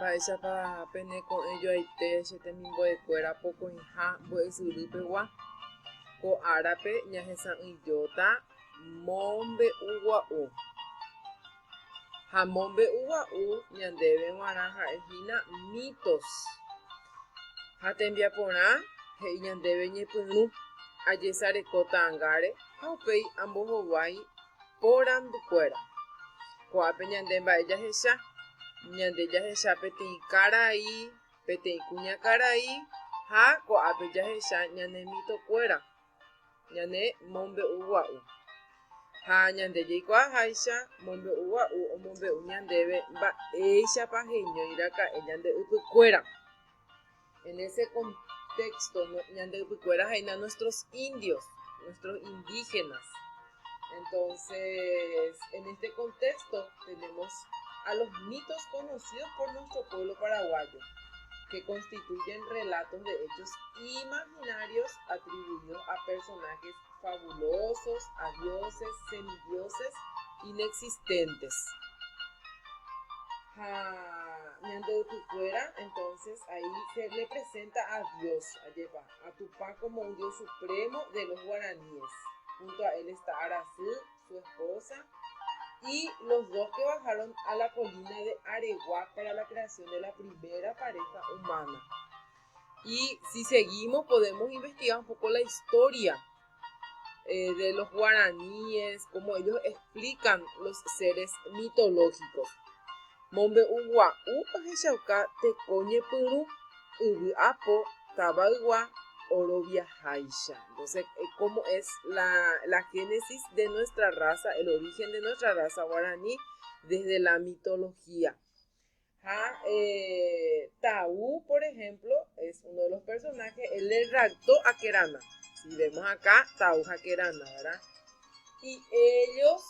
mba'éichapa peneko'ẽjoaite che temimbo'ekuéra pokõiha mbo'esyrypegua ko árape ñahesa'ỹijóta mombe'ugua'u. Ha mombe'ugua'u ñandéve g̃uarã ha'ehína mitos. Ha tembiaporã he'i ñandéve ñepyrũ ajesarekóta ãngáre ha upéi ambohovái porandukuéra. Ko'ápe ñande mba'e jahecha. Ñande jahecha peteĩ karai, peteĩ kuñakarai ha ko'ápe jahecha ñane mitokuéra, ñane mombe'ugua'u. Ha ñande jaikuaaháicha mombe'ugua'u omombe'u ñandéve mba'éichapa heñoiraka'e ñande ypykuéra. En ese contexto ñande ypykuéra haína nuestros indios, nuestros indígenas. Entonces, en este contexto tenemos a los mitos conocidos por nuestro pueblo paraguayo, que constituyen relatos de hechos imaginarios atribuidos a personajes fabulosos, a dioses, semidioses, inexistentes. Entonces ahí se le presenta a Dios, a Tupã como un dios supremo de los guaraníes. Junto a él está Arasú, su esposa, y los dos que bajaron a la colina de Areguá para la creación de la primera pareja humana. Y si seguimos podemos investigar un poco la historia de los guaraníes, cómo ellos explican los seres mitológicos. Mombe'ugua'u ahechauka tekoñepyrũ yvy apo tavaygua oroviaháicha. Entonces, cómo es la génesis de nuestra raza, el origen de nuestra raza guaraní desde la mitología. Taú, por ejemplo, es uno de los personajes, él le raptó a Kerana. Si vemos acá, Taú a Kerana, ¿verdad? Y ellos,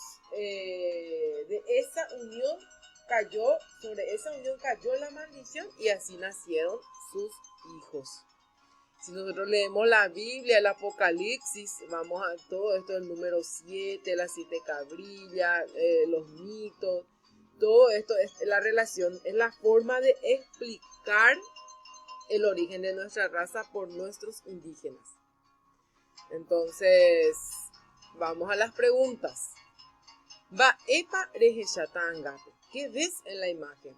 sobre esa unión cayó la maldición y así nacieron sus hijos. Si nosotros leemos la Biblia, el Apocalipsis, vamos a todo esto, el número 7, las 7 cabrillas, los mitos, todo esto es la relación, es la forma de explicar el origen de nuestra raza por nuestros indígenas. Entonces, vamos a las preguntas. Ba'épa rehecháta ãngápe. ¿Qué ves en la imagen?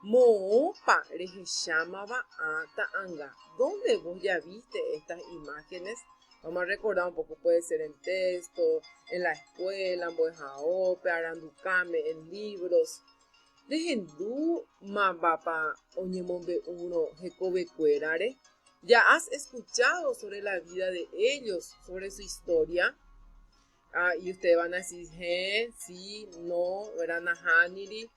Mo'õpa rehechámava ata ãnga. ¿Dónde vos ya viste estas imágenes? Vamos a recordar un poco, puede ser en texto, en la escuela, en Boejaope, Aranducame, en libros. Rehendú mambapa oñemombe'úro hekove-kuérare. ¿Ya has escuchado sobre la vida de ellos, sobre su historia? Y ustedes van a decir, sí, no, eran nahaniri.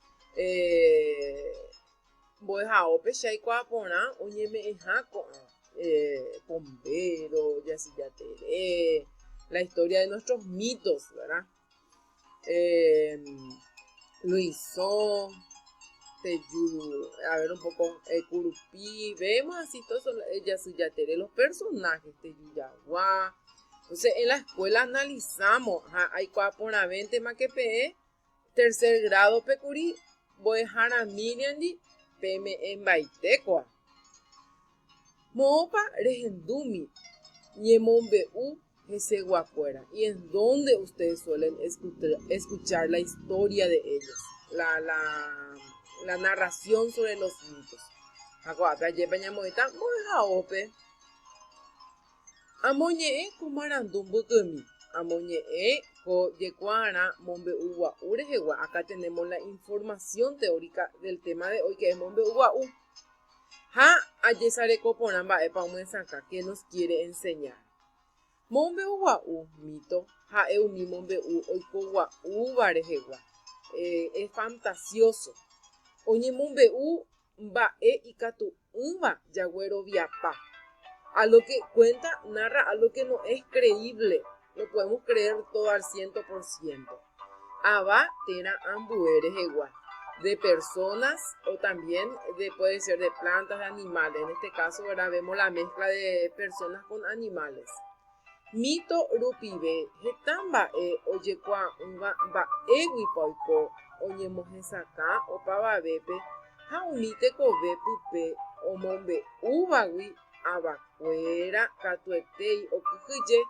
Boejaope shaikuaporã oñeme'ẽha Pombero, Yasillateré, la historia de nuestros mitos, ¿verdad? Luisón, Teyú, a ver un poco, Curupí, vemos así todos Yasillateré, los personajes, Teyuyaguá. Entonces en la escuela analizamos, hay cuaponavente maquepe, tercer grado pecuri, boejaramiriandi, peme en baitecoa. Mo'õpa rehendúmi, ñemombe'u heseguakuéra. ¿Y en dónde ustedes suelen escuchar la historia de ellos? La narración sobre los mitos. Aguape ayepa ñamoita, boejaope. Amoñe'ẽ ko marandú mbykymi. Amoñe'ẽ ko jekuaarã mombe'ugua'u rehegua. Acá tenemos la información teórica del tema de hoy, que es mombe'ugua'u. Ajesareko porã mba'épa omyesãka, ¿qué nos quiere enseñar? Mombe'ugua'u mito ha'e umi mombe'u oikogua'úva rehegua. Es fantasioso. Oñemombe'u mba'e ikatu'ỹva jagueroviapa. A lo que cuenta, narra algo que no es creíble. No podemos creer todo al 100%. Aba tera ambuere rehegua. De personas o también puede ser de plantas, de animales. En este caso, ¿verdad? Vemos la mezcla de personas con animales. Mito rupibe, hetamba oyekua unga ba ewipoiko oñemohesaka o pavavepe Haumite kove pupe omombe uvagui avakuéra katuetei okyhyje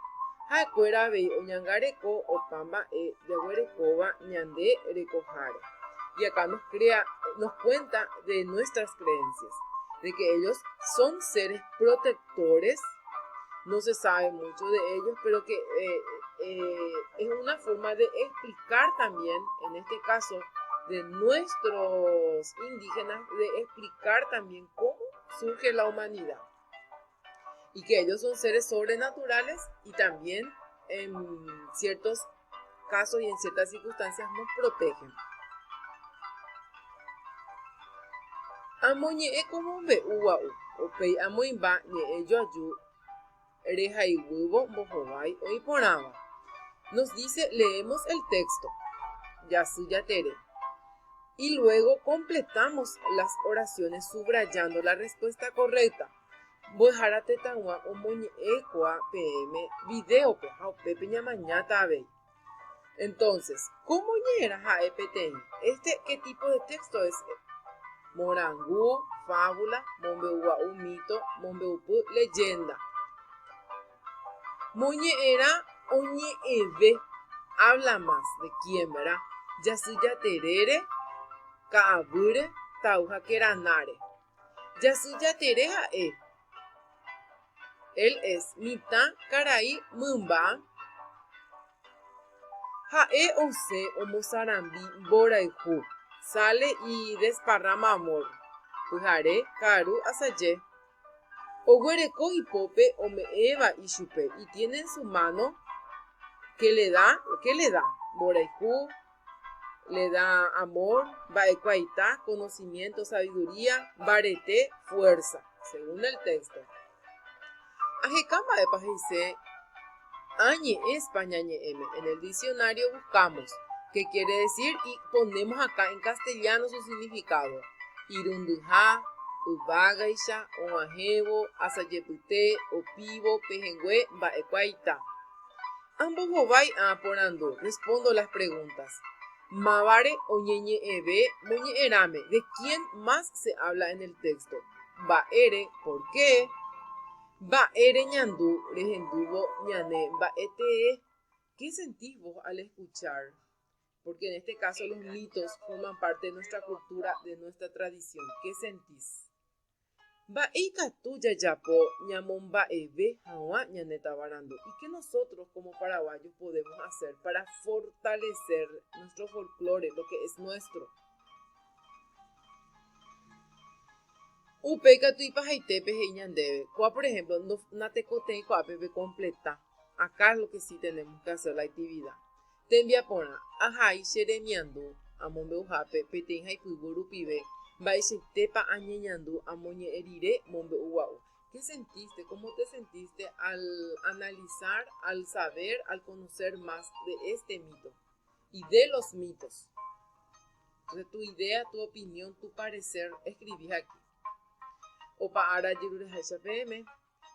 ha'ekuéra avei oñangareko opáma jaguerekóva ñande rekoháre. Y acá nos cuenta de nuestras creencias, de que ellos son seres protectores. No se sabe mucho de ellos, pero que es una forma de explicar también, en este caso, de nuestros indígenas, de explicar también cómo surge la humanidad. Y que ellos son seres sobrenaturales y también en ciertos casos y en ciertas circunstancias nos protegen. Amoñe'ẽ como mbe'ugua'u upéi amoĩmba ñe'ẽ joaju rehayguývo mbohovái oĩporãva. Nos dice, leemos el texto, Jasy Jatere, y luego completamos las oraciones subrayando la respuesta correcta. Mbo'ehára tetãgua omoñe'ẽkua PM videope ha upépe ñamañáta avei. Entonces, ¿cómo ñe'ẽra ha'e peteĩ? ¿Qué tipo de texto es? Morangu, fábula, mombe'ugua'u mito, mombe'upy leyenda. Moñe'ẽra oñe'ẽve, habla más de quién, ¿verdad? Jasy Jaterére, ka'avýre, tauha keranare. Jasy Jatere ha'e. Él es mitad karai mymba. Ha'e osẽ omosarambi mborayhu. Sale y desparrama amor. Pyhare karu asaje. Oguereko ipópe ome'ẽva ichupe y tiene en su mano ¿qué le da? Mborayhu, le da amor, mba'ekuaita, conocimiento, sabiduría, mbarete, fuerza, según el texto. Ahekamba'épa heise añe'ẽ españañe'ẽme. En el diccionario buscamos qué quiere decir y ponemos acá en castellano su significado. Irundyha, yvágaicha, og̃uahẽvo, asajepyte, opívo, pehengue, mba'ekuaita. Ambohovái porandu. Respondo las preguntas. Mávare oñeñe'ẽve moñe'ẽrãme. ¿De quién más se habla en el texto? Mba'ére, ¿por qué? Mba'ére ñandu, rehendúvo ñane mba'etee. ¿Qué sentís vos al escuchar? Porque en este caso los mitos forman parte de nuestra cultura, de nuestra tradición. ¿Qué sentís? Mba'eikatu jajapo ñamomba'eve hag̃ua ñane tavarandu. ¿Y qué nosotros como paraguayos podemos hacer para fortalecer nuestro folclore, lo que es nuestro? Upéikatu ipahaite pehe'i ñandéve. Por ejemplo, natekotei ko'ápe completa. Acá es lo que sí tenemos que hacer la actividad. Tembiaporã, ahai che remiandu amombe'uhápe peteĩ haipyvo rupive, mba'eichaitépa añeñandu amoñe'ẽ rire mombe'ugua'u. ¿Qué sentiste? ¿Cómo te sentiste al analizar, al saber, al conocer más de este mito y de los mitos? Entonces, tu idea, tu opinión, tu parecer, escribís aquí. Opa ara jerurehaicha PM,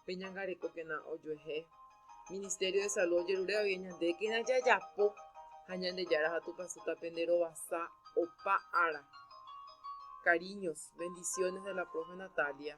peñangareko kena ojoehe. Ministerio de Salud Yerure Aviñande que na jajapo hañande yara hatu pasuta pendero basa opa ara. Cariños, bendiciones de la profe Natalia.